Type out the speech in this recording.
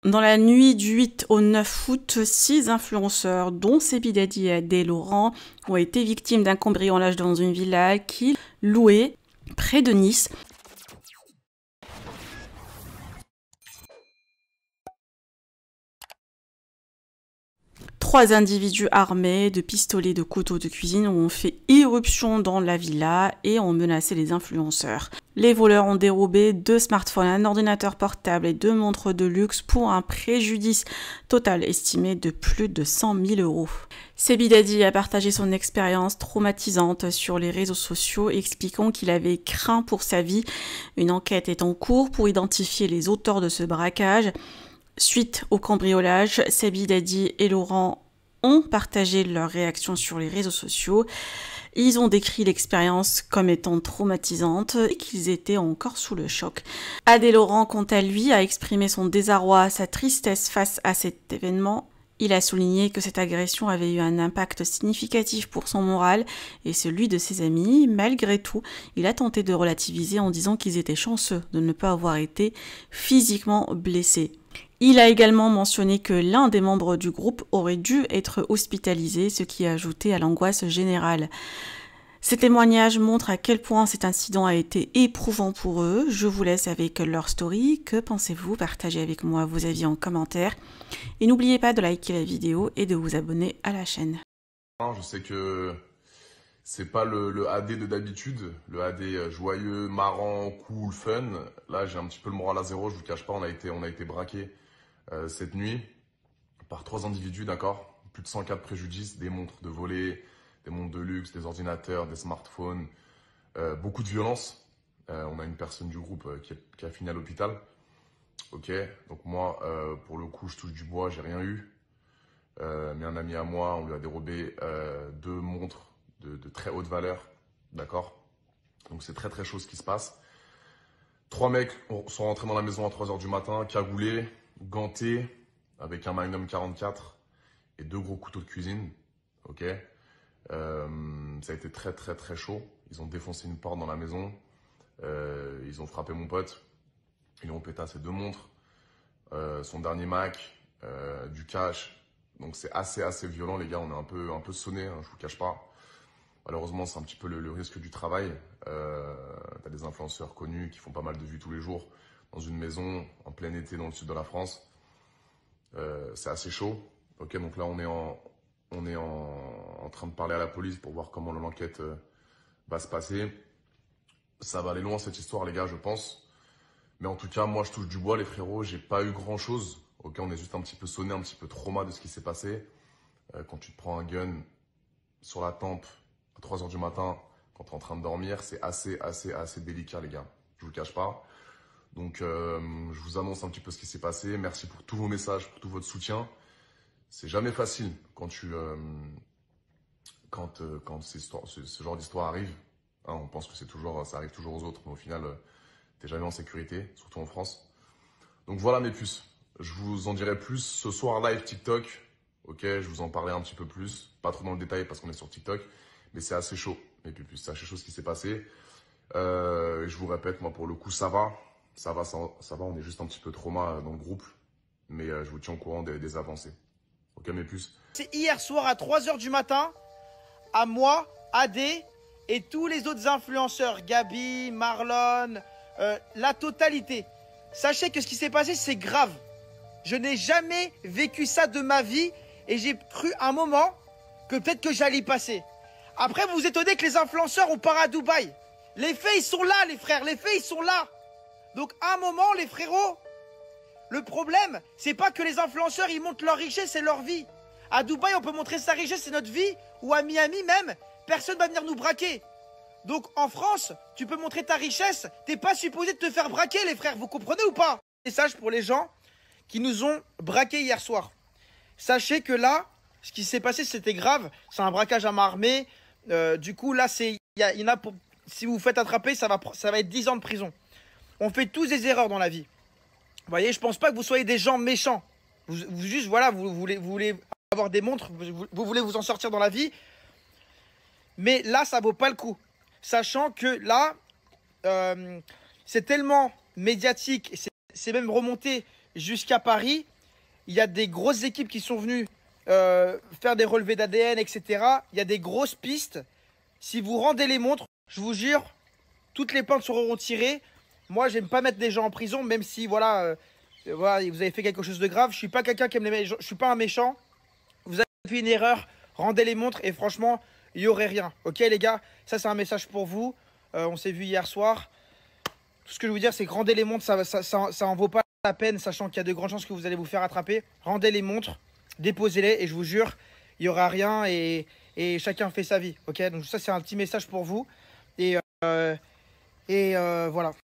Dans la nuit du 8 au 9 août, 6 influenceurs, dont Sebi Daddy et Adé Laurent, ont été victimes d'un cambriolage dans une villa qu'ils louaient près de Nice. Trois individus armés de pistolets, de couteaux de cuisine ont fait irruption dans la villa et ont menacé les influenceurs. Les voleurs ont dérobé 2 smartphones, un ordinateur portable et 2 montres de luxe pour un préjudice total estimé de plus de 100 000 euros. Sebi Daddy a partagé son expérience traumatisante sur les réseaux sociaux, expliquant qu'il avait craint pour sa vie. Une enquête est en cours pour identifier les auteurs de ce braquage. Suite au cambriolage, Sebi Daddy et Laurent ont partagé leurs réactions sur les réseaux sociaux. Ils ont décrit l'expérience comme étant traumatisante et qu'ils étaient encore sous le choc. Adé Laurent, quant à lui, a exprimé son désarroi, sa tristesse face à cet événement. Il a souligné que cette agression avait eu un impact significatif pour son moral et celui de ses amis. Malgré tout, il a tenté de relativiser en disant qu'ils étaient chanceux de ne pas avoir été physiquement blessés. Il a également mentionné que l'un des membres du groupe aurait dû être hospitalisé, ce qui a ajouté à l'angoisse générale. Ces témoignages montrent à quel point cet incident a été éprouvant pour eux. Je vous laisse avec leur story. Que pensez-vous? Partagez avec moi vos avis en commentaire. Et n'oubliez pas de liker la vidéo et de vous abonner à la chaîne. Je sais que c'est pas le AD de d'habitude, le AD joyeux, marrant, cool, fun. Là, j'ai un petit peu le moral à zéro, je vous cache pas, on a été braqué cette nuit par 3 individus, d'accord? Plus de 100 cas de préjudice, des montres de volée, des montres de luxe, des ordinateurs, des smartphones, beaucoup de violence. On a une personne du groupe qui a fini à l'hôpital. Ok, donc moi, pour le coup, je touche du bois, j'ai rien eu. Mais un ami à moi, on lui a dérobé 2 montres de très haute valeur, d'accord? Donc c'est très très chaud ce qui se passe. 3 mecs sont rentrés dans la maison à 3 h du matin, cagoulés, gantés, avec un Magnum 44 et 2 gros couteaux de cuisine, ok? Ça a été très très très chaud. Ils ont défoncé une porte dans la maison, ils ont frappé mon pote, ils ont pétassé 2 montres, son dernier Mac, du cash. Donc c'est assez violent les gars, on est un peu sonné, hein, je vous cache pas. Malheureusement c'est un petit peu le risque du travail. T'as des influenceurs connus qui font pas mal de vues tous les jours dans une maison en plein été dans le sud de la France. C'est assez chaud. Ok, donc là on est en train de parler à la police pour voir comment l'enquête va se passer. Ça va aller loin cette histoire les gars je pense. Mais en tout cas moi je touche du bois les frérots, j'ai pas eu grand chose. Ok, on est juste un petit peu sonné, un petit peu trauma de ce qui s'est passé. Quand tu te prends un gun sur la tempe à 3 h du matin, quand tu es en train de dormir, c'est assez délicat, les gars. Je vous le cache pas. Donc, je vous annonce un petit peu ce qui s'est passé. Merci pour tous vos messages, pour tout votre soutien. C'est jamais facile quand ce genre d'histoire arrive. Hein, on pense que ça arrive toujours aux autres, mais au final, t'es jamais en sécurité, surtout en France. Donc voilà mes puces. Je vous en dirai plus ce soir live TikTok. Ok, je vous en parlerai un petit peu plus. Pas trop dans le détail parce qu'on est sur TikTok. Mais c'est assez chaud, mes pupus. C'est assez chaud ce qui s'est passé. Je vous répète, moi pour le coup, ça va. Ça va. On est juste un petit peu trauma dans le groupe. Mais je vous tiens au courant des avancées. Ok mes puces? C'est hier soir à 3 h du matin. À moi, Adé et tous les autres influenceurs. Gabi, Marlon, la totalité. Sachez que ce qui s'est passé, c'est grave. Je n'ai jamais vécu ça de ma vie et j'ai cru un moment que peut-être que j'allais y passer. Après, vous vous étonnez que les influenceurs ont part à Dubaï. Les faits, ils sont là, les frères. Les faits, ils sont là. Donc, à un moment, les frérots, le problème, c'est pas que les influenceurs, ils montrent leur richesse et leur vie. À Dubaï, on peut montrer sa richesse et notre vie. Ou à Miami même, personne va venir nous braquer. Donc, en France, tu peux montrer ta richesse. T'es pas supposé de te faire braquer, les frères. Vous comprenez ou pas? Message pour les gens qui nous ont braqués hier soir. Sachez que là, ce qui s'est passé, c'était grave. C'est un braquage à main armée. Du coup, là, il y en a pour, si vous vous faites attraper, ça va être 10 ans de prison. On fait tous des erreurs dans la vie. Vous voyez, je pense pas que vous soyez des gens méchants. Juste, voilà, vous voulez avoir des montres, vous voulez vous en sortir dans la vie. Mais là, ça vaut pas le coup. Sachant que là, c'est tellement médiatique, c'est même remonté jusqu'à Paris, Il y a des grosses équipes qui sont venues faire des relevés d'ADN, etc. Il y a des grosses pistes. Si vous rendez les montres, je vous jure, toutes les plaintes seront retirées. Moi, j'aime pas mettre des gens en prison, même si voilà, voilà, vous avez fait quelque chose de grave. Je suis pas quelqu'un qui aime je suis pas un méchant. Vous avez fait une erreur, rendez les montres et franchement, il y aurait rien. Ok les gars, ça c'est un message pour vous. On s'est vu hier soir. Tout ce que je veux vous dire, c'est que rendez les montres, ça en vaut pas la peine, sachant qu'il y a de grandes chances que vous allez vous faire attraper. Rendez les montres, déposez-les et je vous jure, il y aura rien et chacun fait sa vie. Ok, donc ça c'est un petit message pour vous et voilà.